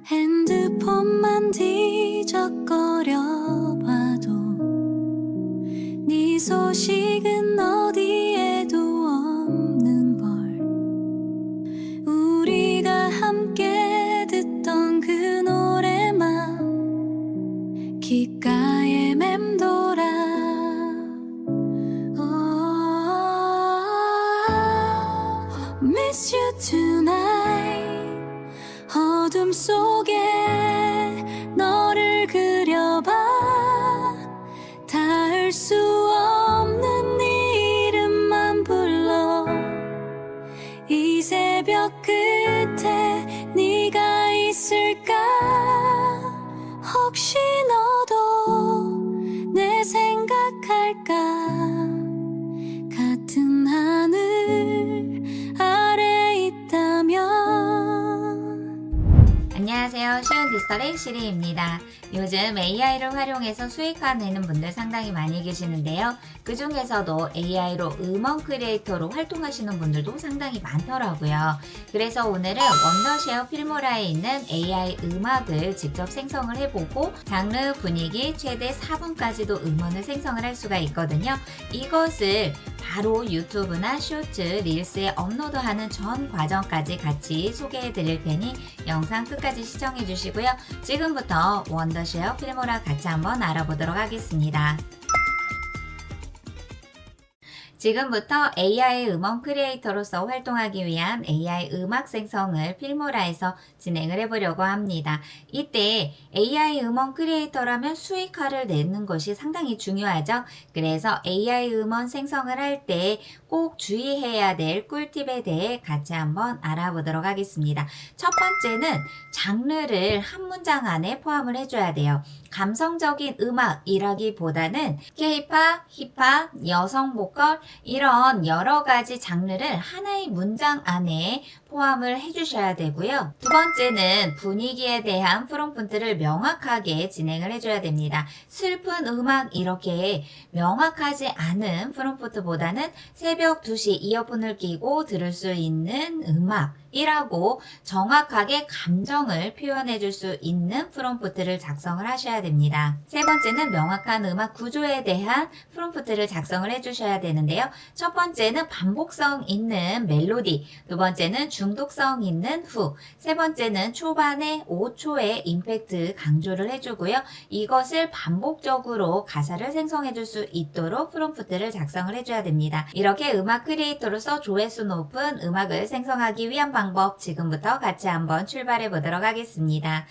핸드폰만 뒤적거려봐도 네 소식은 어디에도 없는 걸. 우리가 함께 듣던 그 노래만 귓가에 맴돌아. Miss you tonight. 어둠 속에 너를 그려봐. 닿을 수 없는 네 이름만 불러. 이 새벽 끝에 네가 있을까. 혹시 너도 내 생각할까. 같은 하늘 아래 있다면. 안녕하세요. 쉬운 디지털의 시리입니다. 요즘 AI를 활용해서 수익화내는 분들 상당히 많이 계시는데요. 그 중에서도 AI로 음원 크리에이터로 활동하시는 분들도 상당히 많더라고요. 그래서 오늘은 원더쉐어 필모라에 있는 AI 음악을 직접 생성을 해보고 장르, 분위기, 최대 4분까지도 음원을 생성을 할 수가 있거든요. 이것을 바로 유튜브나 쇼츠, 릴스에 업로드하는 전 과정까지 같이 소개해 드릴 테니 영상 끝까지 시청해 주시고요. 지금부터 원더쉐어 필모라 같이 한번 알아보도록 하겠습니다. 지금부터 AI 음원 크리에이터로서 활동하기 위한 AI 음악 생성을 필모라에서 진행을 해보려고 합니다. 이때 AI 음원 크리에이터라면 수익화를 내는 것이 상당히 중요하죠. 그래서 AI 음원 생성을 할 때 꼭 주의해야 될 꿀팁에 대해 같이 한번 알아보도록 하겠습니다. 첫 번째는 장르를 한 문장 안에 포함을 해줘야 돼요. 감성적인 음악이라기보다는 K-팝, 힙합, 여성 보컬 이런 여러 가지 장르를 하나의 문장 안에 포함을 해주셔야 되고요. 두 번째는 분위기에 대한 프롬프트를 명확하게 진행을 해줘야 됩니다. 슬픈 음악 이렇게 명확하지 않은 프롬프트보다는 새벽 2시 이어폰을 끼고 들을 수 있는 음악이라고 정확하게 감정을 표현해 줄 수 있는 프롬프트를 작성을 하셔야 됩니다. 세 번째는 명확한 음악 구조에 대한 프롬프트를 작성을 해주셔야 되는데요. 첫 번째는 반복성 있는 멜로디, 두 번째는 중독성 있는 훅, 세 번째는 초반에 5초의 임팩트 강조를 해주고요. 이것을 반복적으로 가사를 생성해 줄 수 있도록 프롬프트를 작성을 해줘야 됩니다. 이렇게 음악 크리에이터로서 조회수 높은 음악을 생성하기 위한 방법 지금부터 같이 한번 출발해 보도록 하겠습니다.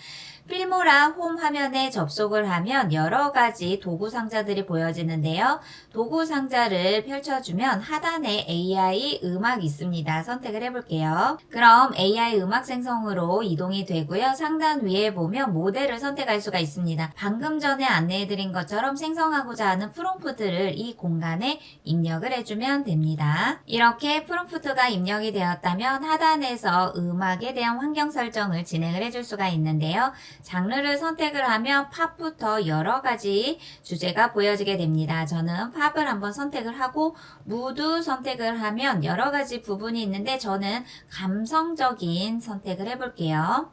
필모라 홈 화면에 접속을 하면 여러 가지 도구 상자들이 보여지는데요. 도구 상자를 펼쳐주면 하단에 AI 음악 있습니다. 선택을 해볼게요. 그럼 AI 음악 생성으로 이동이 되고요. 상단 위에 보면 모델을 선택할 수가 있습니다. 방금 전에 안내해드린 것처럼 생성하고자 하는 프롬프트를 이 공간에 입력을 해주면 됩니다. 이렇게 프롬프트가 입력이 되었다면 하단에서 음악에 대한 환경 설정을 진행을 해줄 수가 있는데요. 장르를 선택을 하면 팝부터 여러 가지 주제가 보여지게 됩니다. 저는 팝을 한번 선택을 하고 무드 선택을 하면 여러 가지 부분이 있는데 저는 감성적인 선택을 해볼게요.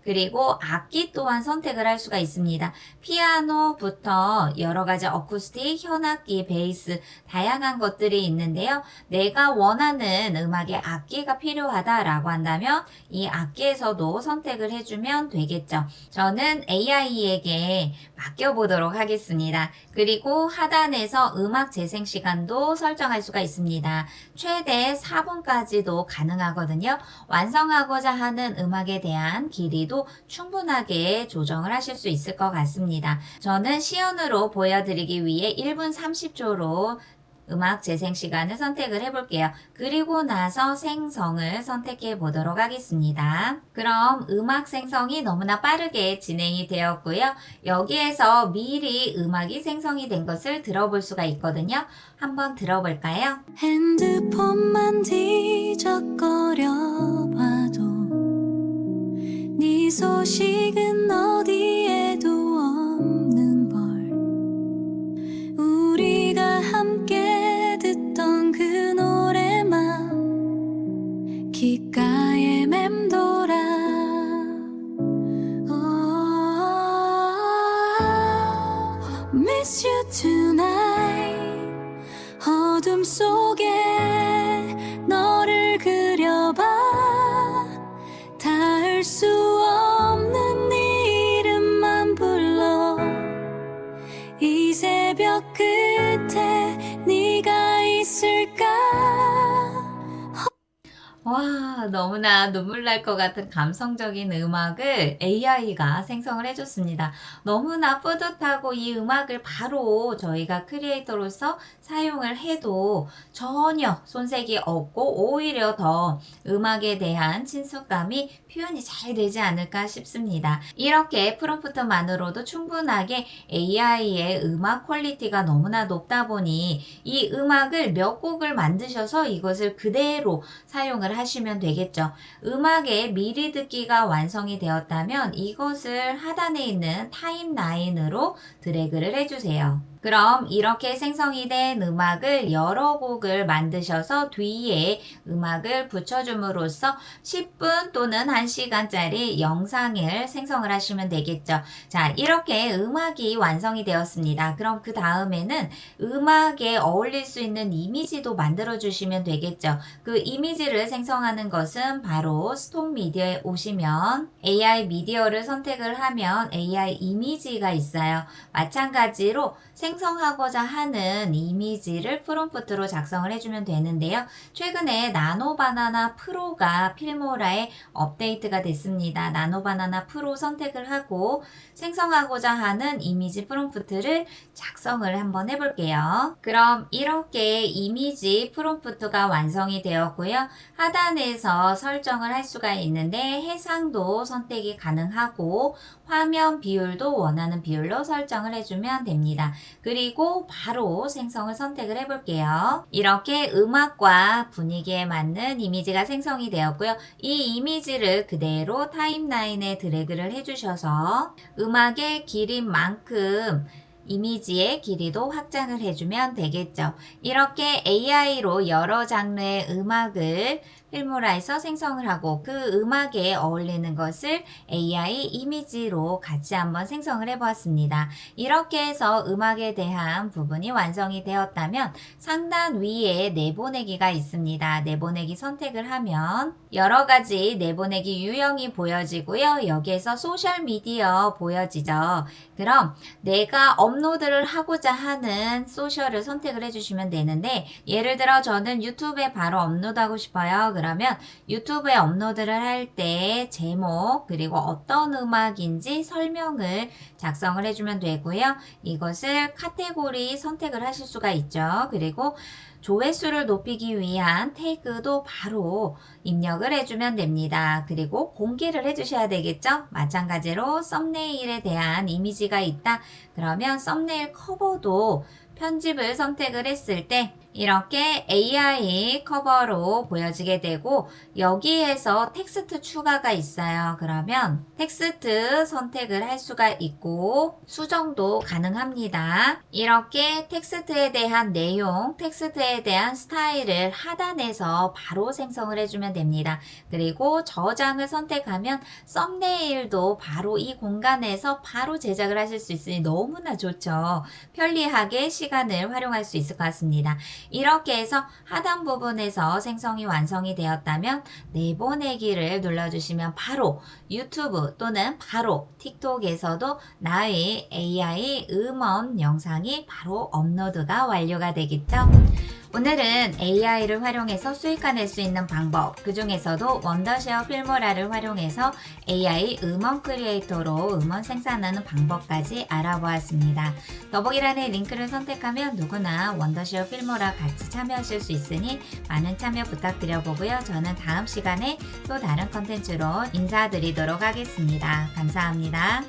그리고 악기 또한 선택을 할 수가 있습니다. 피아노부터 여러 가지 어쿠스틱, 현악기, 베이스 다양한 것들이 있는데요. 내가 원하는 음악의 악기가 필요하다라고 한다면 이 악기에서도 선택을 해주면 되겠죠. 저는 AI에게 맡겨보도록 하겠습니다. 그리고 하단에서 음악 재생 시간도 설정할 수가 있습니다. 최대 4분까지도 가능하거든요. 완성하고자 하는 음악에 대한 길이도 충분하게 조정을 하실 수 있을 것 같습니다. 저는 시연으로 보여드리기 위해 1분 30초로 음악 재생 시간을 선택을 해볼게요. 그리고 나서 생성을 선택해 보도록 하겠습니다. 그럼 음악 생성이 너무나 빠르게 진행이 되었고요. 여기에서 미리 음악이 생성이 된 것을 들어볼 수가 있거든요. 한번 들어볼까요? 핸드폰만 뒤적거려봐도 네 소식은 어디에도 없는 걸. 우리가 함께 듣던 그 노래만 귓가에 맴돌아. miss you tonight. 어둠 속에 너를 그려봐. 닿을 수 없는 네 이름만 불러. 이 새벽 끝에 네가 있을까? 와, 너무나 눈물 날 것 같은 감성적인 음악을 AI가 생성을 해줬습니다. 너무나 뿌듯하고 이 음악을 바로 저희가 크리에이터로서 사용을 해도 전혀 손색이 없고 오히려 더 음악에 대한 친숙감이 표현이 잘 되지 않을까 싶습니다. 이렇게 프롬프트만으로도 충분하게 AI의 음악 퀄리티가 너무나 높다 보니 이 음악을 몇 곡을 만드셔서 이것을 그대로 사용을 하시면 되겠죠. 음악의 미리 듣기가 완성이 되었다면 이것을 하단에 있는 타임라인으로 드래그를 해주세요. 그럼 이렇게 생성이 된 음악을 여러 곡을 만드셔서 뒤에 음악을 붙여줌으로써 10분 또는 1시간짜리 영상을 생성을 하시면 되겠죠. 자, 이렇게 음악이 완성이 되었습니다. 그럼 그 다음에는 음악에 어울릴 수 있는 이미지도 만들어 주시면 되겠죠. 그 이미지를 생성하는 것은 바로 스톡 미디어에 오시면 AI 미디어를 선택을 하면 AI 이미지가 있어요. 마찬가지로 생성하고자 하는 이미지를 프롬프트로 작성을 해주면 되는데요. 최근에 나노바나나 프로가 필모라에 업데이트가 됐습니다. 나노바나나 프로 선택을 하고 생성하고자 하는 이미지 프롬프트를 작성을 한번 해볼게요. 그럼 이렇게 이미지 프롬프트가 완성이 되었고요. 하단에서 설정을 할 수가 있는데 해상도 선택이 가능하고 화면 비율도 원하는 비율로 설정을 해주면 됩니다. 그리고 바로 생성을 선택을 해볼게요. 이렇게 음악과 분위기에 맞는 이미지가 생성이 되었고요. 이 이미지를 그대로 타임라인에 드래그를 해주셔서 음악의 길인 만큼 이미지의 길이도 확장을 해주면 되겠죠. 이렇게 AI로 여러 장르의 음악을 필모라에서 생성을 하고 그 음악에 어울리는 것을 AI 이미지로 같이 한번 생성을 해보았습니다. 이렇게 해서 음악에 대한 부분이 완성이 되었다면 상단 위에 내보내기가 있습니다. 내보내기 선택을 하면 여러 가지 내보내기 유형이 보여지고요. 여기에서 소셜미디어 보여지죠. 그럼 내가 업로드를 하고자 하는 소셜을 선택을 해주시면 되는데 예를 들어 저는 유튜브에 바로 업로드하고 싶어요. 그러면 유튜브에 업로드를 할 때 제목 그리고 어떤 음악인지 설명을 작성을 해주면 되고요. 이것을 카테고리 선택을 하실 수가 있죠. 그리고 조회수를 높이기 위한 태그도 바로 입력을 해주면 됩니다. 그리고 공개를 해주셔야 되겠죠? 마찬가지로 썸네일에 대한 이미지가 있다. 그러면 썸네일 커버도 편집을 선택을 했을 때 이렇게 AI 커버로 보여지게 되고 여기에서 텍스트 추가가 있어요. 그러면 텍스트 선택을 할 수가 있고 수정도 가능합니다. 이렇게 텍스트에 대한 내용, 텍스트에 대한 스타일을 하단에서 바로 생성을 해주면 됩니다. 그리고 저장을 선택하면 썸네일도 바로 이 공간에서 바로 제작을 하실 수 있으니 너무나 좋죠. 편리하게 시간을 활용할 수 있을 것 같습니다. 이렇게 해서 하단 부분에서 생성이 완성이 되었다면 내보내기를 눌러주시면 바로 유튜브 또는 바로 틱톡에서도 나의 AI 음원 영상이 바로 업로드가 완료가 되겠죠. 오늘은 AI를 활용해서 수익화낼 수 있는 방법, 그 중에서도 원더쉐어 필모라를 활용해서 AI 음원 크리에이터로 음원 생산하는 방법까지 알아보았습니다. 더보기란의 링크를 선택하면 누구나 원더쉐어 필모라 같이 참여하실 수 있으니 많은 참여 부탁드려보고요. 저는 다음 시간에 또 다른 컨텐츠로 인사드리도록 하겠습니다. 감사합니다.